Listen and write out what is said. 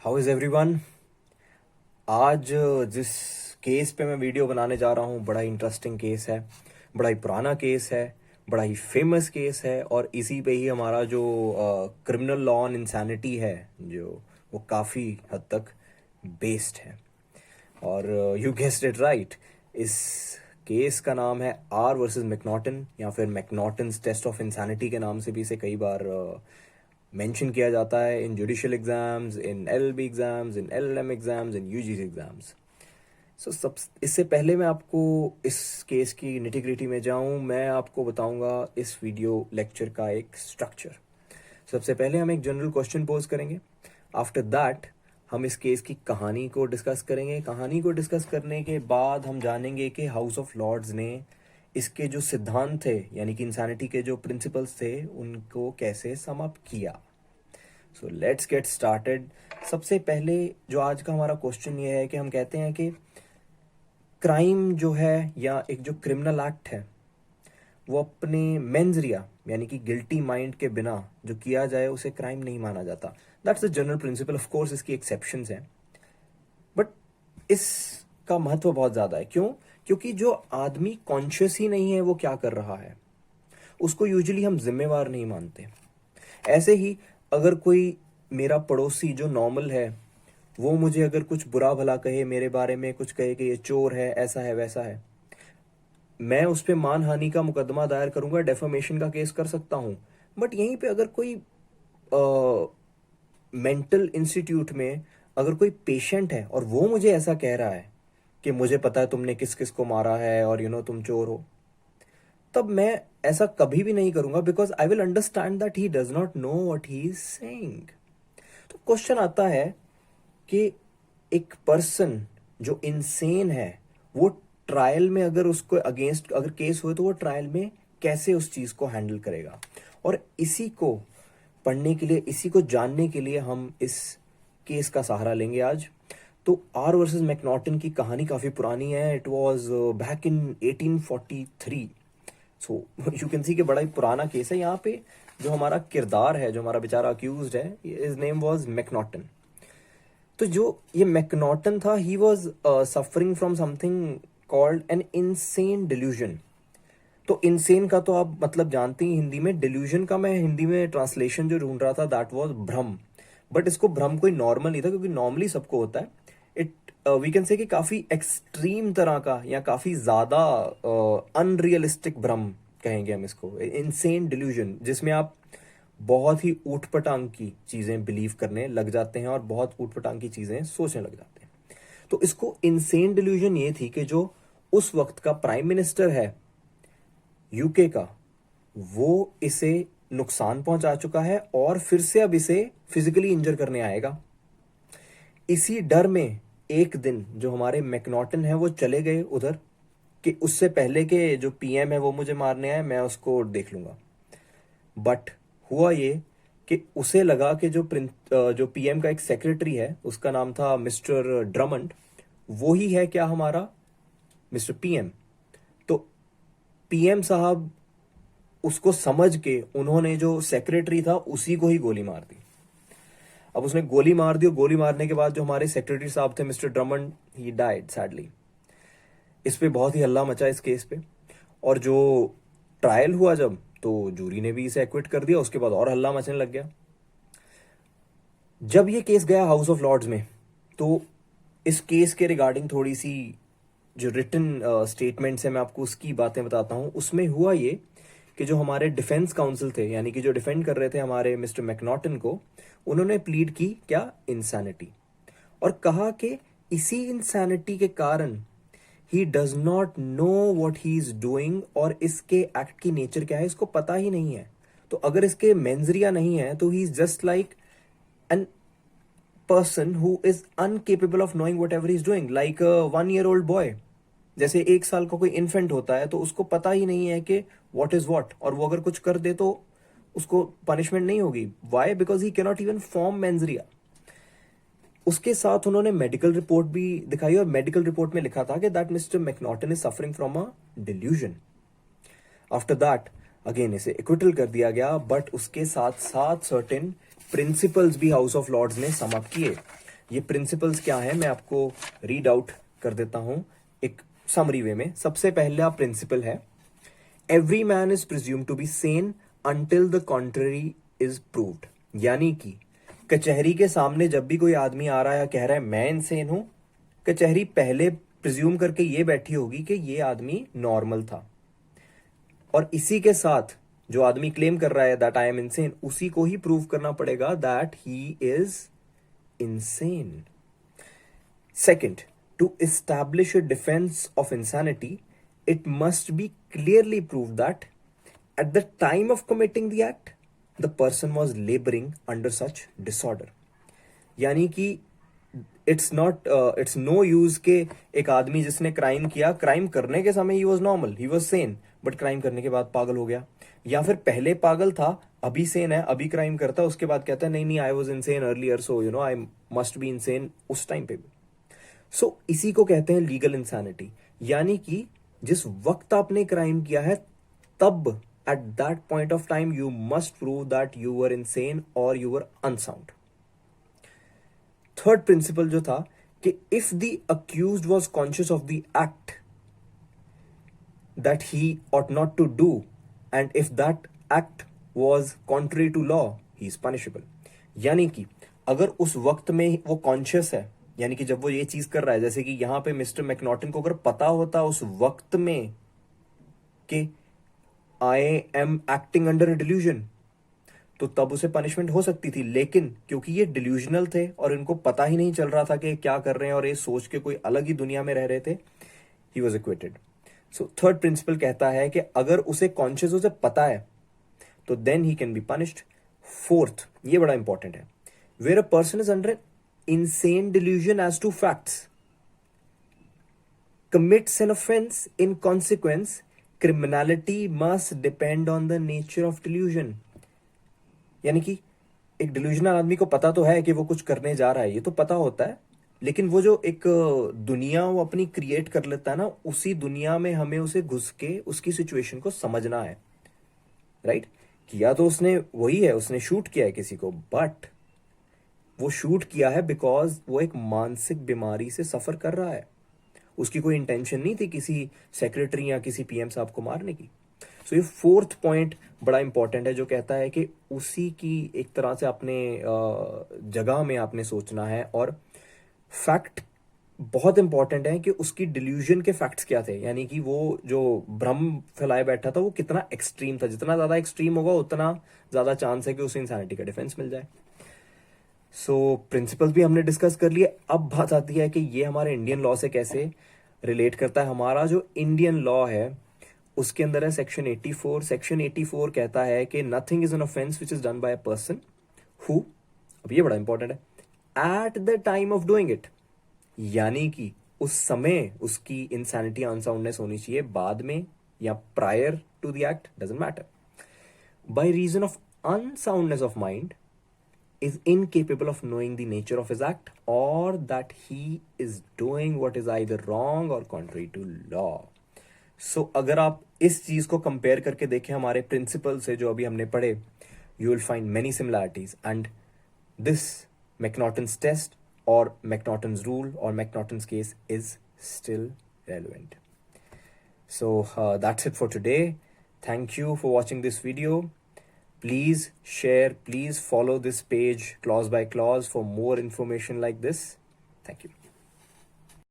How is everyone. आज जिस case पे मैं वीडियो बनाने जा रहा हूँ बड़ा इंटरेस्टिंग केस है, बड़ा ही पुराना केस है, बड़ा ही फेमस केस है और इसी पे ही हमारा जो क्रिमिनल लॉ ऑन इंसैनिटी है जो वो काफ़ी हद तक बेस्ड है। और यू गेस्ड इट राइट, इस केस का नाम है आर वर्सेस मैकनॉटन या फिर मैकनॉटन्स टेस्ट ऑफ इंसैनिटी के नाम से भी इसे कई बार मेंशन किया जाता है in judicial exams, in LLB exams, in LLM exams, in UGC exams. So सब इससे पहले मैं आपको इस केस की निटिग्रिटी में जाऊं, मैं आपको बताऊंगा इस वीडियो लेक्चर का एक स्ट्रक्चर। सबसे पहले हम एक जनरल क्वेश्चन पोज करेंगे। आफ्टर दैट हम इस केस की कहानी को डिस्कस करेंगे। कहानी को डिस्कस करने के बाद हम जानेंगे कि हाउस ऑफ लॉर्ड्स ने इसके जो सिद्धांत थे यानी कि इंसानिटी के जो प्रिंसिपल्स थे उनको कैसे सम अप किया। So let's get started. सबसे पहले जो आज का हमारा क्वेश्चन ये है कि हम कहते हैं कि क्राइम जो है या एक जो क्रिमिनल एक्ट है वो अपने मेंजरिया यानी कि गिल्टी माइंड के बिना जो किया जाए उसे क्राइम नहीं माना जाता। That's the general principle. Of course इसकी एक्सेप्शंस हैं बट इसका महत्व बहुत ज्यादा है। क्यों? क्योंकि जो आदमी कॉन्शियस ही नहीं है वो क्या कर रहा है उसको यूजुअली हम जिम्मेवार नहीं मानते। ऐसे ही अगर कोई मेरा पड़ोसी जो नॉर्मल है वो मुझे अगर कुछ बुरा भला कहे, मेरे बारे में कुछ कहे कि ये चोर है, ऐसा है, वैसा है, मैं उस पर मानहानि का मुकदमा दायर करूंगा, डेफेमेशन का केस कर सकता हूं। बट यहीं पे अगर कोई मेंटल इंस्टीट्यूट में अगर कोई पेशेंट है और वो मुझे ऐसा कह रहा है कि मुझे पता है तुमने किस किस को मारा है और तुम चोर हो, तब मैं ऐसा कभी भी नहीं करूंगा because I will understand that he does not know what he is saying. तो क्वेश्चन आता है कि एक पर्सन जो इंसेन है वो ट्रायल में अगर उसको अगेंस्ट अगर केस हुए तो वो ट्रायल में कैसे उस चीज को हैंडल करेगा। और इसी को पढ़ने के लिए, इसी को जानने के लिए हम इस केस का सहारा लेंगे आज। तो आर वर्सेस मैकनॉटन की कहानी काफी पुरानी है। It was back in 1843। So you can see कि बड़ा ही पुराना केस है। यहाँ पे जो हमारा किरदार है, जो हमारा बेचारा अक्यूज्ड है, हिज नेम वाज मैकनॉटन। तो जो ये मैकनॉटन था, he was suffering from something called an insane delusion. तो इनसेन का तो आप मतलब जानते ही हिंदी में, डिल्यूजन का मैं हिंदी में ट्रांसलेशन जो ढूंढ रहा था दैट वाज भ्रम। बट इसको भ्रम कोई नॉर्मल नहीं था क्योंकि नॉर्मली सबको होता है। इट वी कैन से कि काफी एक्सट्रीम तरह का या काफी ज्यादा अनरियलिस्टिक भ्रम कहेंगे हम इसको, इनसेन डिल्यूजन, जिसमें आप बहुत ही ऊटपटांग की चीजें बिलीव करने लग जाते हैं और बहुत ऊटपटांग की चीजें सोचने लग जाते हैं। तो इसको इनसेन डिल्यूजन ये थी कि जो उस वक्त का प्राइम मिनिस्टर है यूके का, वो इसे नुकसान पहुंचा चुका है और फिर से अब इसे फिजिकली इंजर करने आएगा। इसी डर में एक दिन जो हमारे मैकनॉटन है वो चले गए उधर कि उससे पहले के जो पीएम है वो मुझे मारने आए, मैं उसको देख लूंगा। बट हुआ ये कि उसे लगा कि जो पीएम का एक सेक्रेटरी है उसका नाम था मिस्टर ड्रमंड, वो ही है क्या हमारा मिस्टर पीएम। तो पीएम साहब उसको समझ के उन्होंने जो सेक्रेटरी था उसी को ही गोली मार दी। अब उसने गोली मार दी और गोली मारने के बाद जो हमारे सेक्रेटरी साहब थे mister Drummond, he died sadly. इस पे बहुत ही हल्ला मचा इस केस पे। और जो ट्रायल हुआ जब, तो जूरी ने भी इसे एक्विट कर दिया। उसके बाद और हल्ला मचने लग गया। जब ये केस गया हाउस ऑफ लॉर्ड्स में, तो इस केस के रिगार्डिंग थोड़ी सी जो रिटन स्टेटमेंट्स है मैं आपको उसकी बातें बताता हूं। उसमें हुआ ये कि जो हमारे डिफेंस काउंसिल थे यानी कि जो डिफेंड कर रहे थे हमारे मिस्टर मैकनॉटन को, उन्होंने प्लीड की क्या, इंसैनिटी। और कहा कि इसी इंसैनिटी के कारण he does not know what he is doing और इसके एक्ट की नेचर क्या है इसको पता ही नहीं है। तो अगर इसके मेंजरिया नहीं है तो he is just like an person who is अनकेपेबल of knowing what ever is doing, like 1 year old boy. जैसे 1 साल का कोई इन्फेंट होता है तो उसको पता ही नहीं है कि व्हाट इज व्हाट, और वो अगर कुछ कर दे तो उसको पनिशमेंट नहीं होगी। Why? Because he cannot even form mens rea. उसके साथ उन्होंने मेडिकल रिपोर्ट भी दिखाई और मेडिकल रिपोर्ट में लिखा था कि that mister McNaughton is suffering from a delusion. After that again इसे एक्विटल कर दिया गया, बट उसके साथ साथ सर्टेन प्रिंसिपल्स भी हाउस ऑफ लॉर्ड्स ने सम अप किए। ये प्रिंसिपल्स क्या है मैं आपको रीड आउट कर देता हूं एक समरी वे में। सबसे पहला प्रिंसिपल है, every man is presume to be sane until the contrary is proved. यानी कि कचहरी के सामने जब भी कोई आदमी आ रहा है कह रहा है मैं इनसेन हूं, कचहरी पहले प्रिज्यूम करके ये बैठी होगी कि ये आदमी नॉर्मल था, और इसी के साथ जो आदमी क्लेम कर रहा है दैट आई एम इनसेन, उसी को ही प्रूव करना पड़ेगा that he is insane. Second, to establish a defence of insanity it must be clearly proved that at the time of committing the act the person was laboring under such disorder। यानी कि it's no use के एक आदमी जिसने crime किया, crime करने के समय he was normal, he was Sen, but crime करने के बाद पागल हो गया, या फिर पहले पागल था अभी सेन है, अभी क्राइम करता है, उसके बाद कहता है नहीं नहीं I was insane earlier so you know I must be insane उस टाइम पे भी। सो इसी को कहते हैं लीगल इंसैनिटी। यानी कि जिस वक्त आपने क्राइम किया है तब at that point of time you must prove that you were insane or you were unsound. Third principle जो था कि if the accused was conscious of the act that he ought not to do and if that act was contrary to law he is punishable. यानी कि अगर उस वक्त में वो कॉन्शियस है, यानी कि जब वो ये चीज कर रहा है, जैसे कि यहां पे मिस्टर मैकनॉटन को अगर पता होता उस वक्त में कि I am acting under delusion, तो तब उसे पनिशमेंट हो सकती थी, लेकिन क्योंकि ये डिल्यूजनल थे और इनको पता ही नहीं चल रहा था कि क्या कर रहे हैं और ये सोच के कोई अलग ही दुनिया में रह रहे थे, he was acquitted. So third principal कहता है कि अगर उसे कॉन्शियस उसे पता है तो then he can be punished. Fourth, ये बड़ा इंपॉर्टेंट है, where a person is under insane delusion as to facts, commits an offense, in consequence criminality must depend on the nature of delusion। यानी कि एक डिल्यूजनल आदमी को पता तो है कि वो कुछ करने जा रहा है, ये तो पता होता है, लेकिन वो जो एक दुनिया वो अपनी क्रिएट कर लेता है ना, उसी दुनिया में हमें उसे घुस के उसकी सिचुएशन को समझना है, राइट। किया तो उसने वही है, उसने शूट किया है किसी को, बट वो शूट किया है बिकॉज वो एक मानसिक बीमारी से सफर कर रहा है, उसकी कोई इंटेंशन नहीं थी किसी सेक्रेटरी या किसी पीएम साहब को मारने की। सो ये फोर्थ पॉइंट बड़ा इंपॉर्टेंट है जो कहता है कि उसी की एक तरह से अपने जगह में आपने सोचना है, और फैक्ट बहुत इंपॉर्टेंट है कि उसकी डिल्यूजन के फैक्ट्स क्या थे, यानी कि वो जो भ्रम फैलाए बैठा था वो कितना एक्सट्रीम था, जितना ज्यादा एक्सट्रीम होगा उतना ज्यादा चांस है कि उसे इंसानिटी का डिफेंस मिल जाए। सो प्रिंसिपल्स भी हमने डिस्कस कर लिए। अब बात आती है कि ये हमारे इंडियन लॉ से कैसे रिलेट करता है। हमारा जो इंडियन लॉ है उसके अंदर है सेक्शन 84। सेक्शन 84 कहता है कि nothing is an offence which is done by a person who, अब ये बड़ा इंपॉर्टेंट है, at the time of doing it, यानी कि उस समय उसकी इंसैनिटी अनसाउंडनेस होनी चाहिए, बाद में या prior to the act doesn't matter, by reason of unsoundness of mind is incapable of knowing the nature of his act, or that he is doing what is either wrong or contrary to law। So अगर आप इस चीज को compare करके देखें हमारे principal से जो अभी हमने पढ़े, you will find many similarities, and this McNaughton's test or McNaughton's rule or McNaughton's case is still relevant। So that's it for today. Thank you for watching this video. Please share, please follow this page clause by clause for more information like this. Thank you.